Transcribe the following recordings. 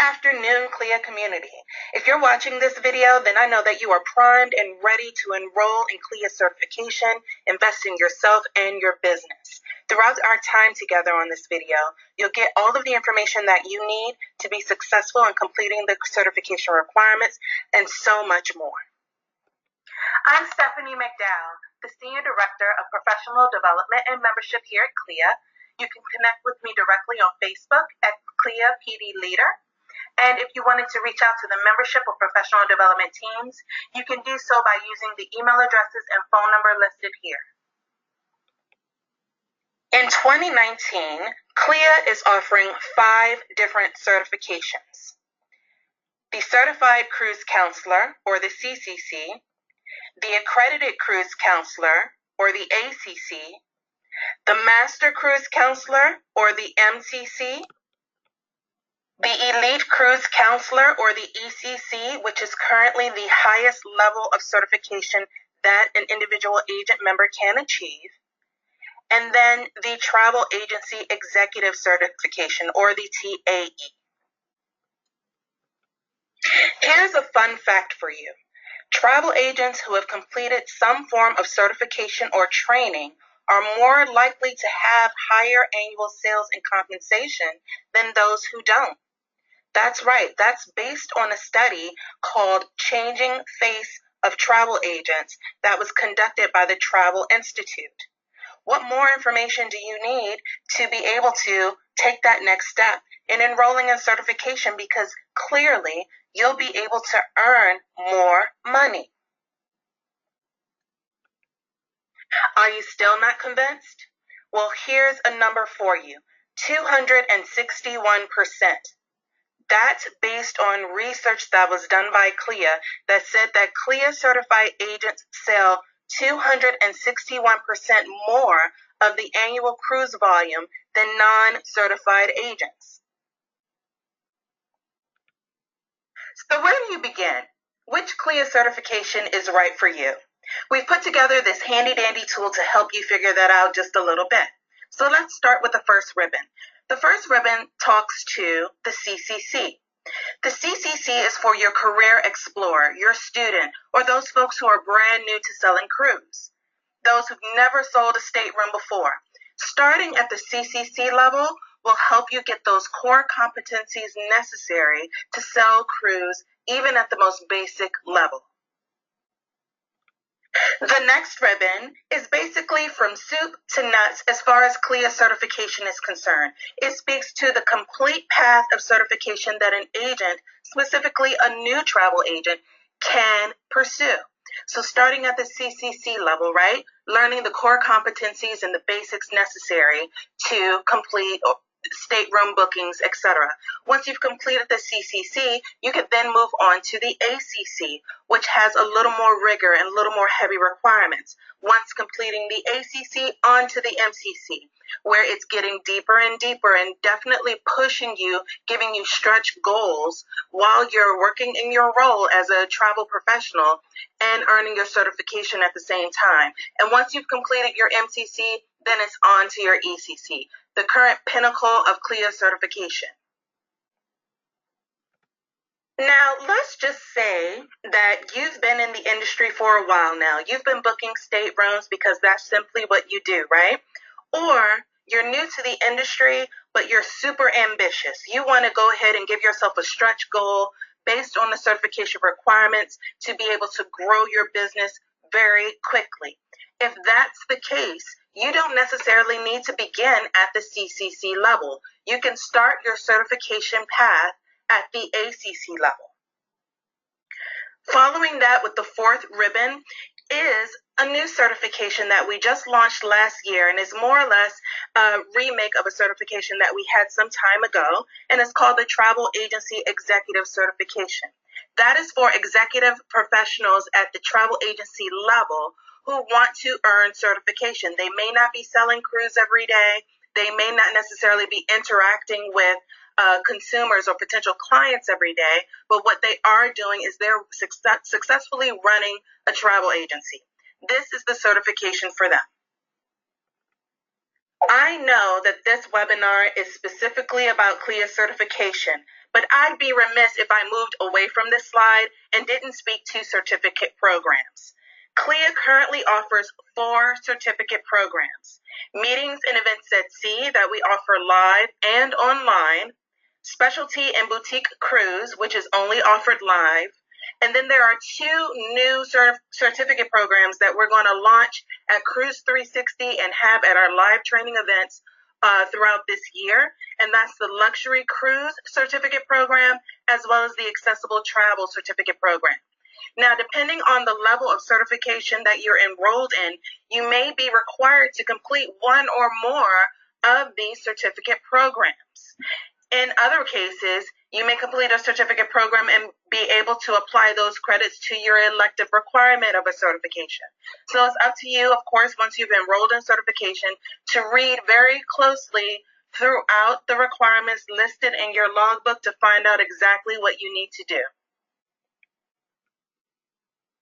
afternoon, CLIA community. If you're watching this video, then I know that you are primed and ready to enroll in CLIA certification, invest in yourself and your business. Throughout our time together on this video, you'll get all of the information that you need to be successful in completing the certification requirements and so much more. I'm Stephanie McDowell, the Senior Director of Professional Development and Membership here at CLIA. You can connect with me directly on Facebook at CLIA PD Leader. And if you wanted to reach out to the membership or professional development teams, you can do so by using the email addresses and phone number listed here. In 2019, CLIA is offering 5 different certifications. The Certified Cruise Counselor, or the CCC, the Accredited Cruise Counselor, or the ACC, the Master Cruise Counselor, or the MCC, the Elite Cruise Counselor, or the ECC, which is currently the highest level of certification that an individual agent member can achieve, and then the Travel Agency Executive Certification, or the TAE. Here's a fun fact for you. Travel agents who have completed some form of certification or training are more likely to have higher annual sales and compensation than those who don't. That's right. That's based on a study called Changing Face of Travel Agents that was conducted by the Travel Institute. What more information do you need to be able to take that next step in enrolling in certification? Because clearly you'll be able to earn more money. Are you still not convinced? Well, here's a number for you, 261%. That's based on research that was done by CLIA that said that CLIA certified agents sell 261% more of the annual cruise volume than non-certified agents. So where do you begin? Which CLIA certification is right for you? We've put together this handy-dandy tool to help you figure that out just a little bit. So let's start with the first ribbon. The first ribbon talks to the CCC. The CCC is for your career explorer, your student, or those folks who are brand new to selling cruise, those who've never sold a stateroom before. Starting at the CCC level will help you get those core competencies necessary to sell cruise, even at the most basic level. The next ribbon is basically from soup to nuts as far as CLIA certification is concerned. It speaks to the complete path of certification that an agent, specifically a new travel agent, can pursue. So starting at the CCC level, right? Learning the core competencies and the basics necessary to complete stateroom bookings, etc. Once you've completed the CCC, you can then move on to the ACC, which has a little more rigor and a little more heavy requirements. Once completing the ACC, on to the MCC, where it's getting deeper and deeper and definitely pushing you, giving you stretch goals while you're working in your role as a travel professional and earning your certification at the same time. And once you've completed your MCC, then it's on to your ECC, the current pinnacle of CLIA certification. Now, let's just say that you've been in the industry for a while now. You've been booking staterooms because that's simply what you do, right? Or you're new to the industry, but you're super ambitious. You want to go ahead and give yourself a stretch goal based on the certification requirements to be able to grow your business very quickly. If that's the case, you don't necessarily need to begin at the CCC level. You can start your certification path at the ACC level. Following that with the fourth ribbon is a new certification that we just launched last year, and is more or less a remake of a certification that we had some time ago, and it's called the Travel Agency Executive Certification. That is for executive professionals at the travel agency level who want to earn certification. They may not be selling cruise every day. They may not necessarily be interacting with consumers or potential clients every day, but what they are doing is they're successfully running a travel agency. This is the certification for them. I I know that this webinar is specifically about CLIA certification, but I'd be remiss if I moved away from this slide and didn't speak to certificate programs. CLIA currently offers 4 certificate programs: meetings and events at sea that we offer live and online, specialty and boutique cruise, which is only offered live, and then there are 2 new certificate programs that we're going to launch at Cruise 360 and have at our live training events throughout this year. And that's the Luxury Cruise Certificate Program, as well as the Accessible Travel Certificate Program. Now, depending on the level of certification that you're enrolled in, you may be required to complete one or more of these certificate programs. In other cases, you may complete a certificate program and be able to apply those credits to your elective requirement of a certification. So it's up to you, of course, once you've enrolled in certification, to read very closely throughout the requirements listed in your logbook to find out exactly what you need to do.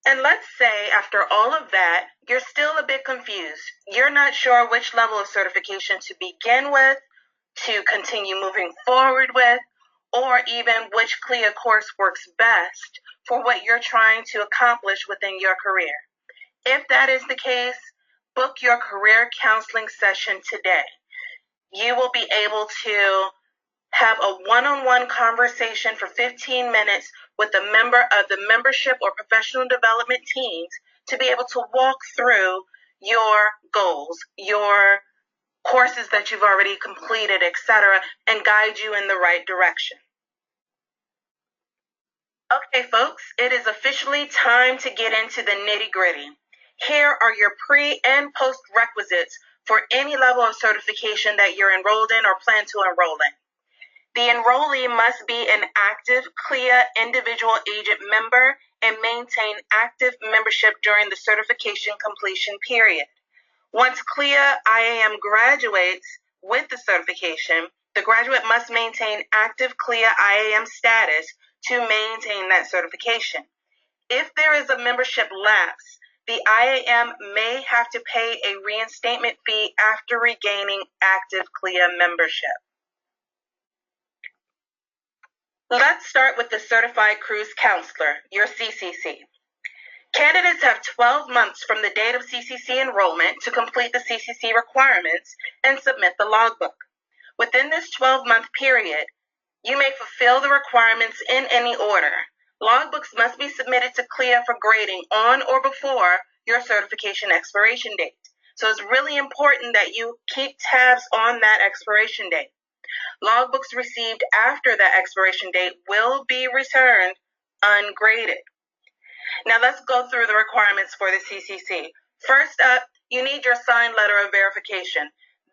And let's say after all of that, you're still a bit confused. You're not sure which level of certification to begin with, to continue moving forward with, or even which CLIA course works best for what you're trying to accomplish within your career. If that is the case, book your career counseling session today. You will be able to have a one-on-one conversation for 15 minutes with a member of the membership or professional development teams to be able to walk through your goals, your courses that you've already completed, etc., and guide you in the right direction. Okay, folks, it is officially time to get into the nitty-gritty. Here are your pre- and post-requisites for any level of certification that you're enrolled in or plan to enroll in. The enrollee must be an active CLIA individual agent member and maintain active membership during the certification completion period. Once CLIA IAM graduates with the certification, the graduate must maintain active CLIA IAM status to maintain that certification. If there is a membership lapse, the IAM may have to pay a reinstatement fee after regaining active CLIA membership. Let's start with the Certified Cruise Counselor, your CCC. Candidates have 12 months from the date of CCC enrollment to complete the CCC requirements and submit the logbook. Within this 12-month period, you may fulfill the requirements in any order. Logbooks must be submitted to CLIA for grading on or before your certification expiration date. So it's really important that you keep tabs on that expiration date. Logbooks received after that expiration date will be returned ungraded. Now let's go through the requirements for the CCC. First up, you need your signed letter of verification.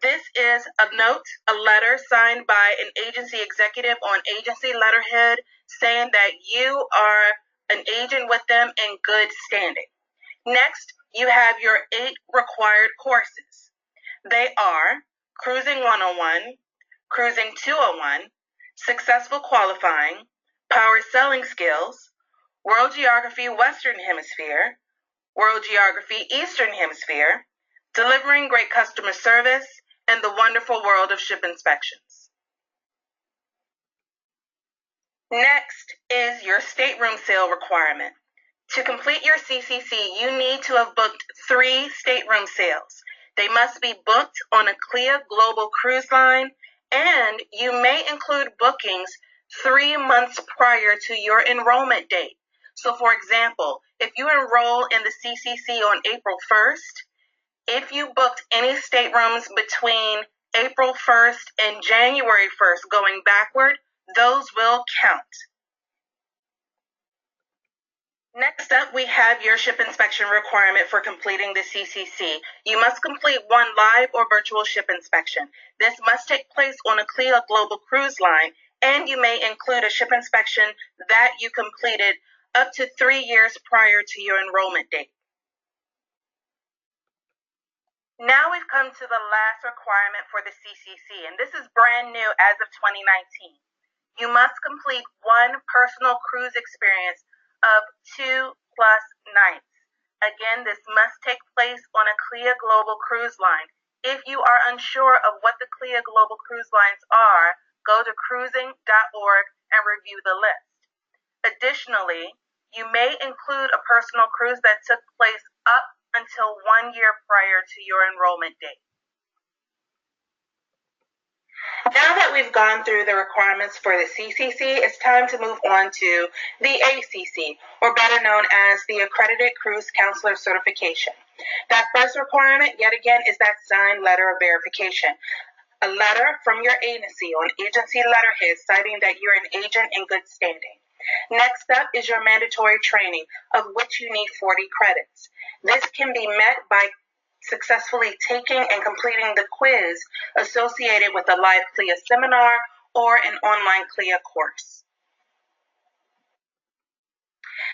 This is a note, a letter signed by an agency executive on agency letterhead saying that you are an agent with them in good standing. Next, you have your 8 required courses. They are Cruising 101, Cruising 201, Successful Qualifying, Power Selling Skills, World Geography Western Hemisphere, World Geography Eastern Hemisphere, Delivering Great Customer Service, and The Wonderful World of Ship Inspections. Next is your stateroom sale requirement. To complete your CCC, you need to have booked 3 stateroom sales. They must be booked on a CLIA Global Cruise Line, and you may include bookings 3 months prior to your enrollment date. So for example, if you enroll in the CCC on April 1st, if you booked any staterooms between April 1st and January 1st going backward, those will count. Next up, we have your ship inspection requirement for completing the CCC. You must complete one live or virtual ship inspection. This must take place on a CLIA Global Cruise Line, and you may include a ship inspection that you completed up to 3 years prior to your enrollment date. Now we've come to the last requirement for the CCC, and this is brand new as of 2019. You must complete one personal cruise experience of 2+ nights. Again, this must take place on a CLIA Global Cruise Line. If you are unsure of what the CLIA Global Cruise Lines are, go to cruising.org and review the list. Additionally, you may include a personal cruise that took place up until 1 year prior to your enrollment date. Now that we've gone through the requirements for the CCC, it's time to move on to the ACC, or better known as the Accredited Cruise Counselor Certification. That first requirement, yet again, is that signed letter of verification. A letter from your agency on agency letterhead citing that you're an agent in good standing. Next up is your mandatory training, of which you need 40 credits. This can be met by successfully taking and completing the quiz associated with a live CLIA seminar or an online CLIA course.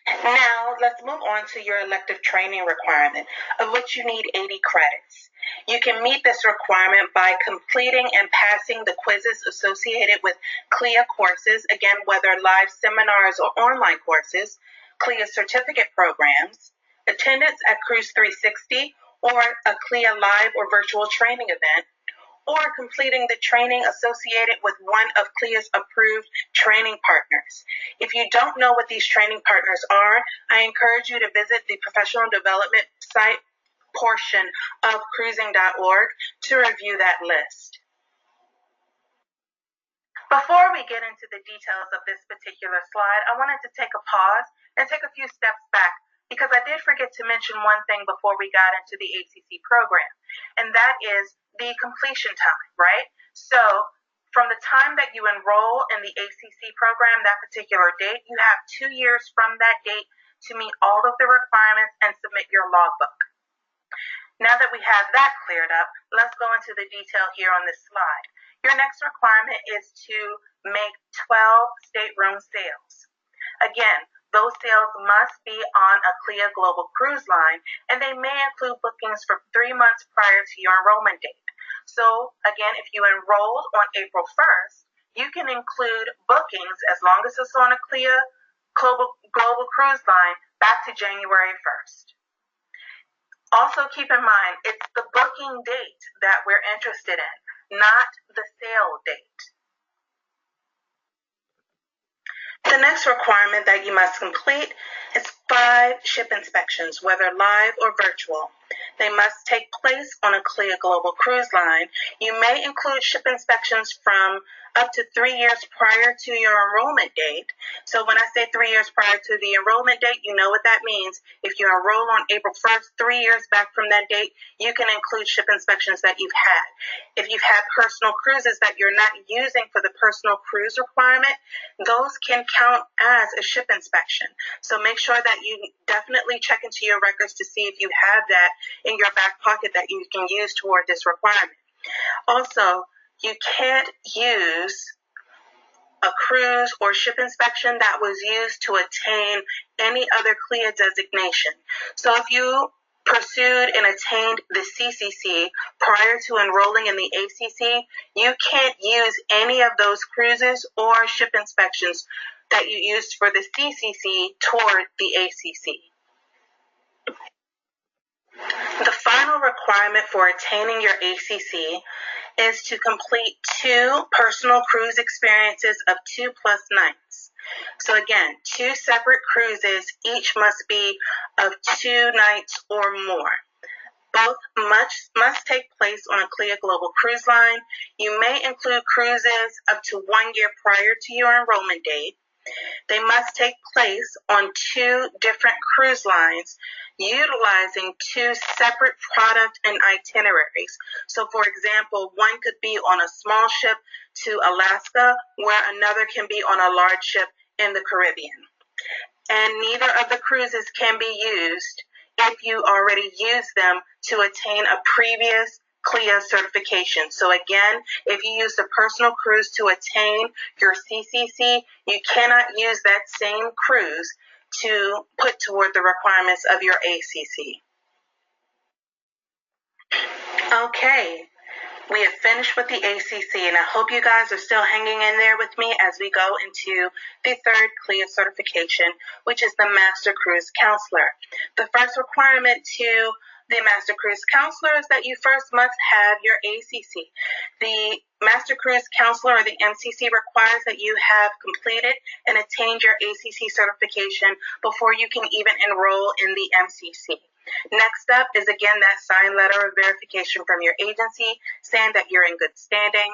Now, let's move on to your elective training requirement, of which you need 80 credits. You can meet this requirement by completing and passing the quizzes associated with CLIA courses, again, whether live seminars or online courses, CLIA certificate programs, attendance at Cruise 360, or a CLIA live or virtual training event, or completing the training associated with one of CLIA's approved training partners. If you don't know what these training partners are, I encourage you to visit the professional development site portion of cruising.org to review that list. Before we get into the details of this particular slide, I wanted to take a pause and take a few steps back, because I did forget to mention one thing before we got into the ACC program, and that is the completion time, right? So from the time that you enroll in the ACC program, that particular date, you have 2 years from that date to meet all of the requirements and submit your logbook. Now that we have that cleared up, let's go into the detail here on this slide. Your next requirement is to make 12 stateroom sales. Again, those sales must be on a CLIA Global Cruise Line, and they may include bookings for 3 months prior to your enrollment date. So, again, if you enrolled on April 1st, you can include bookings as long as it's on a CLIA Global Cruise Line back to January 1st. Also keep in mind, it's the booking date that we're interested in, not the sale date. The next requirement that you must complete is 5 ship inspections, whether live or virtual. They must take place on a CLIA Global Cruise Line. You may include ship inspections from up to 3 years prior to your enrollment date. So when I say 3 years prior to the enrollment date, you know what that means. If you enroll on April 1st, 3 years back from that date, you can include ship inspections that you've had. If you've had personal cruises that you're not using for the personal cruise requirement, those can count as a ship inspection. So make sure that you definitely check into your records to see if you have that in your back pocket that you can use toward this requirement. Also, you can't use a cruise or ship inspection that was used to attain any other CLIA designation. So if you pursued and attained the CCC prior to enrolling in the ACC, you can't use any of those cruises or ship inspections that you used for the CCC toward the ACC. The final requirement for attaining your ACC is to complete 2 personal cruise experiences of 2+ nights. So again, 2 separate cruises, each must be of 2 nights or more. Both must take place on a CLIA Global Cruise Line. You may include cruises up to 1 year prior to your enrollment date. They must take place on 2 different cruise lines, utilizing 2 separate product and itineraries. So, for example, one could be on a small ship to Alaska, where another can be on a large ship in the Caribbean. And neither of the cruises can be used if you already used them to attain a previous CLIA certification. So again, if you use a personal cruise to attain your CCC, you cannot use that same cruise to put toward the requirements of your ACC. Okay, we have finished with the ACC, and I hope you guys are still hanging in there with me as we go into the 3rd CLIA certification, which is the Master Cruise Counselor. The first requirement to The Master Cruise Counselor is that you first must have your ACC. The Master Cruise Counselor, or the MCC, requires that you have completed and attained your ACC certification before you can even enroll in the MCC. Next up is, again, that signed letter of verification from your agency saying that you're in good standing.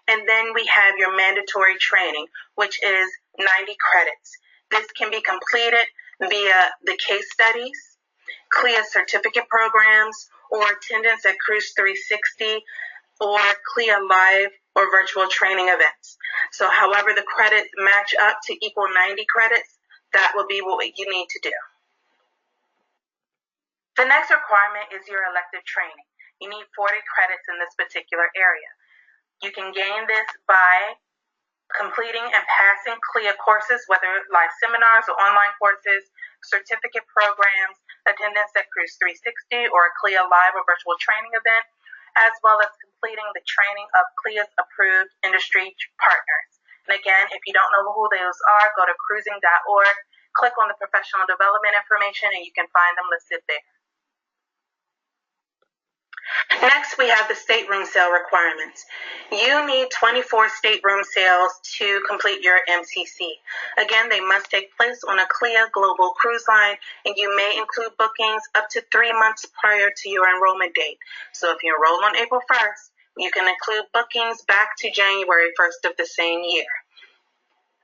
And then we have your mandatory training, which is 90 credits. This can be completed via the case studies, CLIA certificate programs, or attendance at Cruise 360, or CLIA live or virtual training events. So however the credits match up to equal 90 credits, that will be what you need to do. The next requirement is your elective training. You need 40 credits in this particular area. You can gain this by completing and passing CLIA courses, whether live seminars or online courses, certificate programs, attendance at Cruise 360 or a CLIA live or virtual training event, as well as completing the training of CLIA's approved industry partners. And again, if you don't know who those are, go to cruising.org, click on the professional development information, and you can find them listed there. Next, we have the stateroom sale requirements. You need 24 stateroom sales to complete your MCC. Again, they must take place on a CLIA global cruise line, and you may include bookings up to 3 months prior to your enrollment date. So if you enroll on April 1st, you can include bookings back to January 1st of the same year.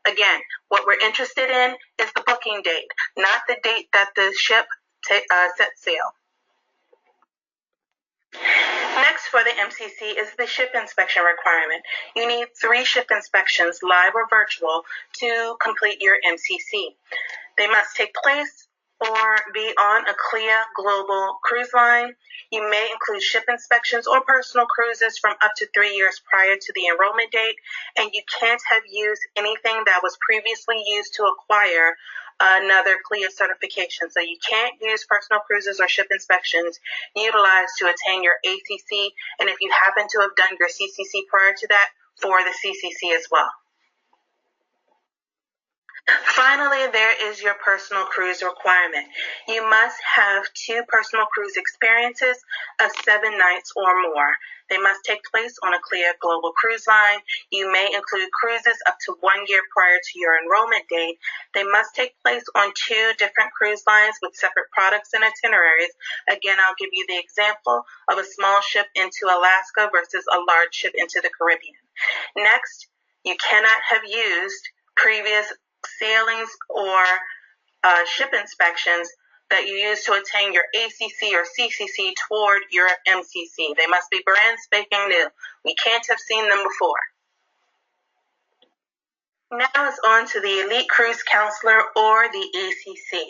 Again, what we're interested in is the booking date, not the date that the ship set sail. Next for the MCC is the ship inspection requirement. You need 3 ship inspections, live or virtual, to complete your MCC. They must take place or be on a CLIA global cruise line. You may include ship inspections or personal cruises from up to 3 years prior to the enrollment date, and you can't have used anything that was previously used to acquire another CLIA certification. So you can't use personal cruises or ship inspections utilized to attain your ACC, and if you happen to have done your CCC prior to that, for the CCC as well. Finally, there is your personal cruise requirement. You must have 2 personal cruise experiences of 7 nights or more. They must take place on a CLIA global cruise line. You may include cruises up to 1 year prior to your enrollment date. They must take place on 2 different cruise lines with separate products and itineraries. Again, I'll give you the example of a small ship into Alaska versus a large ship into the Caribbean. Next, you cannot have used previous sailings or ship inspections that you use to attain your ACC or CCC toward your MCC. They must be brand spanking new. We can't have seen them before. Now it's on to the Elite Cruise Counselor or the ACC.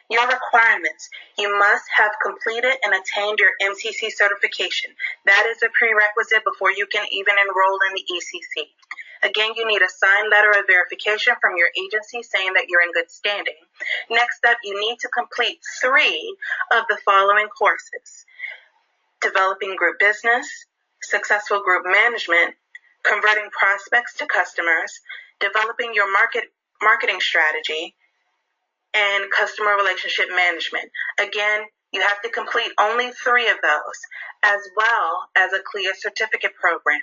Your requirements. You must have completed and attained your MCC certification. That is a prerequisite before you can even enroll in the ECC. Again, you need a signed letter of verification from your agency saying that you're in good standing. Next up, you need to complete 3 of the following courses: developing group business, successful group management, converting prospects to customers, developing your marketing strategy, and customer relationship management. Again, you have to complete only 3 of those, as well as a CLIA certificate program.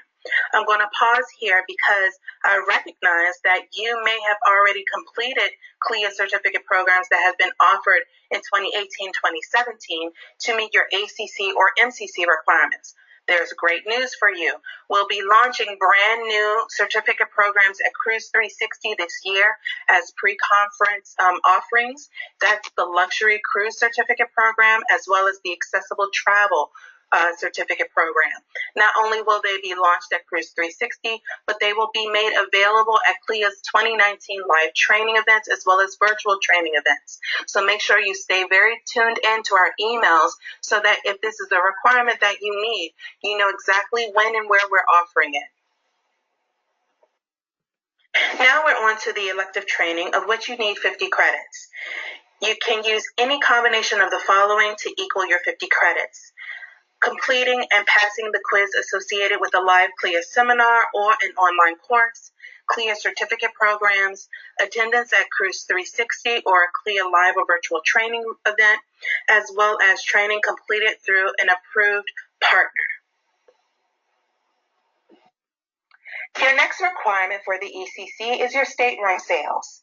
I'm going to pause here because I recognize that you may have already completed CLIA certificate programs that have been offered in 2018-2017 to meet your ACC or MCC requirements. There's great news for you. We'll be launching brand new certificate programs at Cruise 360 this year as pre-conference offerings. That's the Luxury Cruise Certificate Program as well as the Accessible Travel certificate program. Not only will they be launched at Cruise 360, but they will be made available at CLIA's 2019 live training events as well as virtual training events. So make sure you stay very tuned into our emails so that if this is a requirement that you need, you know exactly when and where we're offering it. Now we're on to the elective training, of which you need 50 credits. You can use any combination of the following to equal your 50 credits: completing and passing the quiz associated with a live CLIA seminar or an online course, CLIA certificate programs, attendance at Cruise 360 or a CLIA live or virtual training event, as well as training completed through an approved partner. Your next requirement for the ECC is your stateroom sales.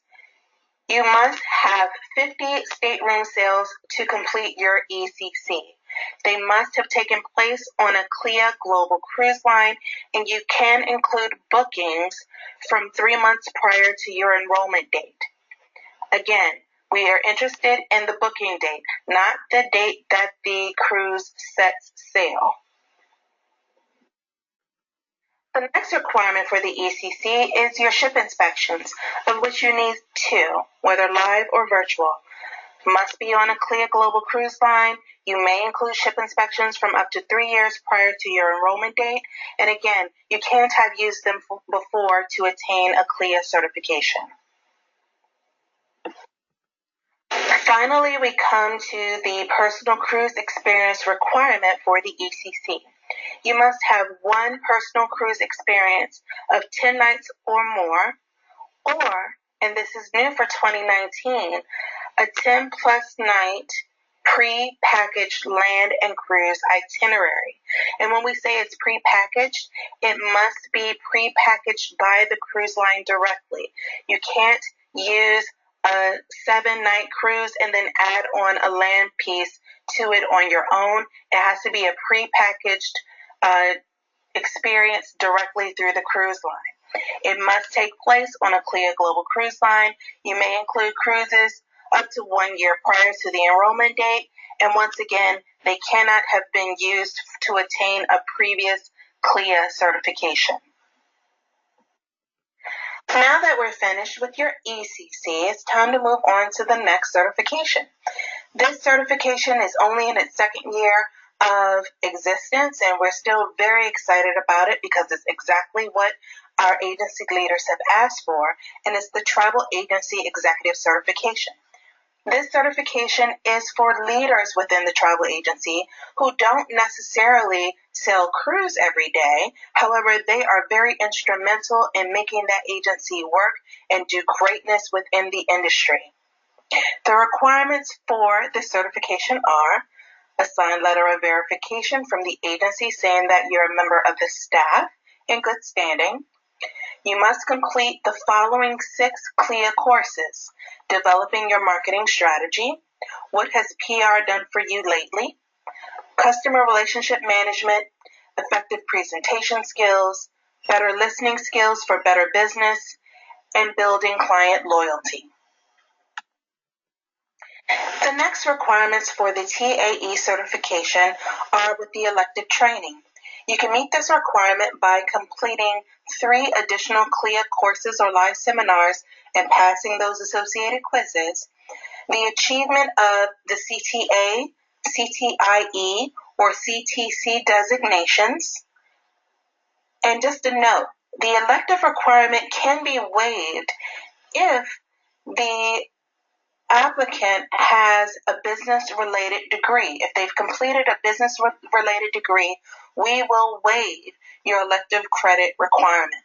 You must have 50 stateroom sales to complete your ECC. They must have taken place on a CLIA global cruise line, and you can include bookings from 3 months prior to your enrollment date. Again, we are interested in the booking date, not the date that the cruise sets sail. The next requirement for the ECC is your ship inspections, of which you need 2, whether live or virtual. Must be on a CLIA global cruise line. You may include ship inspections from up to 3 years prior to your enrollment date. And again, you can't have used them before to attain a CLIA certification. Finally, we come to the personal cruise experience requirement for the ECC. You must have 1 personal cruise experience of 10 nights or more, or, and this is new for 2019, a 10-plus night pre-packaged land and cruise itinerary. And when we say it's pre-packaged, it must be pre-packaged by the cruise line directly. You can't use a 7-night cruise and then add on a land piece to it on your own. It has to be a pre-packaged experience directly through the cruise line. It must take place on a CLIA global cruise line. You may include cruises up to 1 year prior to the enrollment date, and once again, they cannot have been used to attain a previous CLIA certification. Now that we're finished with your ECC, it's time to move on to the next certification. This certification is only in its 2nd year of existence, and we're still very excited about it because it's exactly what our agency leaders have asked for, and it's the Travel Agency Executive Certification. This certification is for leaders within the travel agency who don't necessarily sail cruise every day. However, they are very instrumental in making that agency work and do greatness within the industry. The requirements for this certification are a signed letter of verification from the agency saying that you're a member of the staff in good standing. You must complete the following 6 CLIA courses: developing your marketing strategy, what has PR done for you lately, customer relationship management, effective presentation skills, better listening skills for better business, and building client loyalty. The next requirements for the TAE certification are with the elective training. You can meet this requirement by completing 3 additional CLIA courses or live seminars and passing those associated quizzes, the achievement of the CTA, CTIE, or CTC designations. And just a note, the elective requirement can be waived if the applicant has a business-related degree. If they've completed a business-related degree, we will waive your elective credit requirement.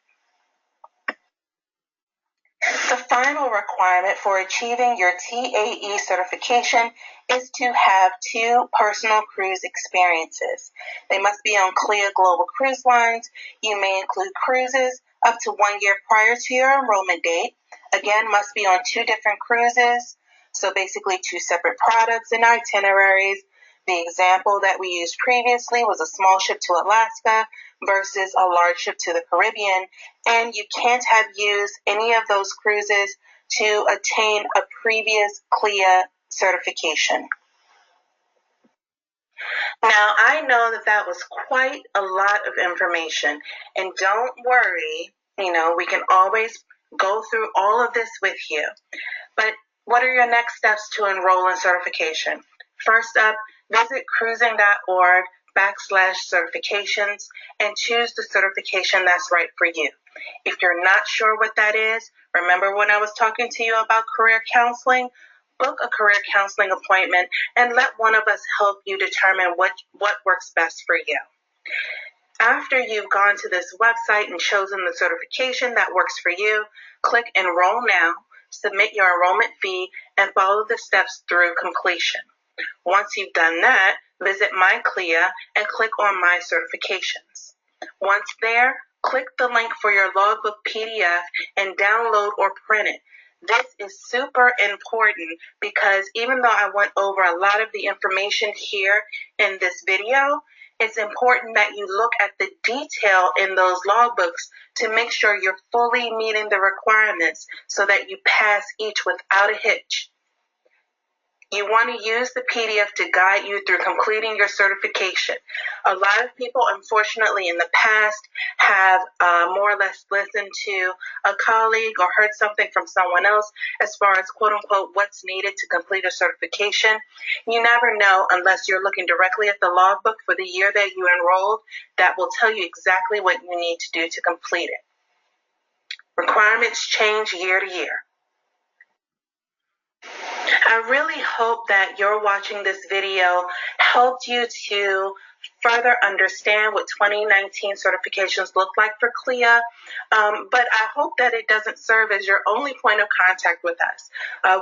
The final requirement for achieving your TAE certification is to have 2 personal cruise experiences. They must be on CLIA global cruise lines. You may include cruises up to 1 year prior to your enrollment date. Again, must be on 2 different cruises. So basically 2 separate products and itineraries. The example that we used previously was a small ship to Alaska versus a large ship to the Caribbean. And you can't have used any of those cruises to attain a previous CLIA certification. Now, I know that was quite a lot of information. And don't worry, we can always go through all of this with you. But what are your next steps to enroll in certification? First up, visit cruising.org/certifications and choose the certification that's right for you. If you're not sure what that is, remember when I was talking to you about career counseling? Book a career counseling appointment and let one of us help you determine what works best for you. After you've gone to this website and chosen the certification that works for you, click Enroll Now, submit your enrollment fee, and follow the steps through completion. Once you've done that, visit My CLIA and click on My Certifications. Once there, click the link for your logbook PDF and download or print it. This is super important because even though I went over a lot of the information here in this video, it's important that you look at the detail in those logbooks to make sure you're fully meeting the requirements so that you pass each without a hitch. You want to use the PDF to guide you through completing your certification. A lot of people, unfortunately, in the past have more or less listened to a colleague or heard something from someone else as far as, quote unquote, what's needed to complete a certification. You never know unless you're looking directly at the logbook for the year that you enrolled. That will tell you exactly what you need to do to complete it. Requirements change year to year. I really hope that your watching this video helped you to further understand what 2019 certifications look like for CLIA, but I hope that it doesn't serve as your only point of contact with us.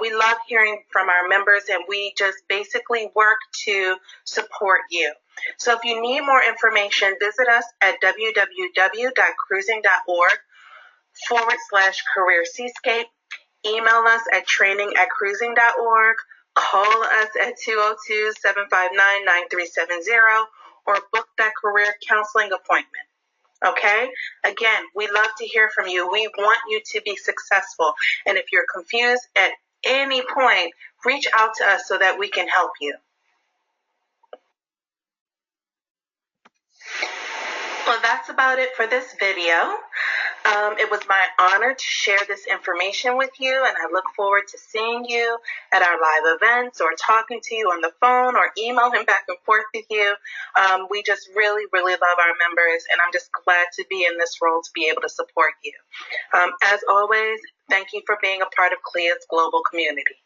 We love hearing from our members, and we just basically work to support you. So if you need more information, visit us at www.cruising.org/career-seascape. Email us at training@cruising.org, call us at 202-759-9370, or book that career counseling appointment. Okay? Again, we love to hear from you. We want you to be successful. And if you're confused at any point, reach out to us so that we can help you. Well, that's about it for this video. It was my honor to share this information with you, and I look forward to seeing you at our live events or talking to you on the phone or emailing back and forth with you. We just really, really love our members, and I'm just glad to be in this role to be able to support you. As always, thank you for being a part of CLIA's global community.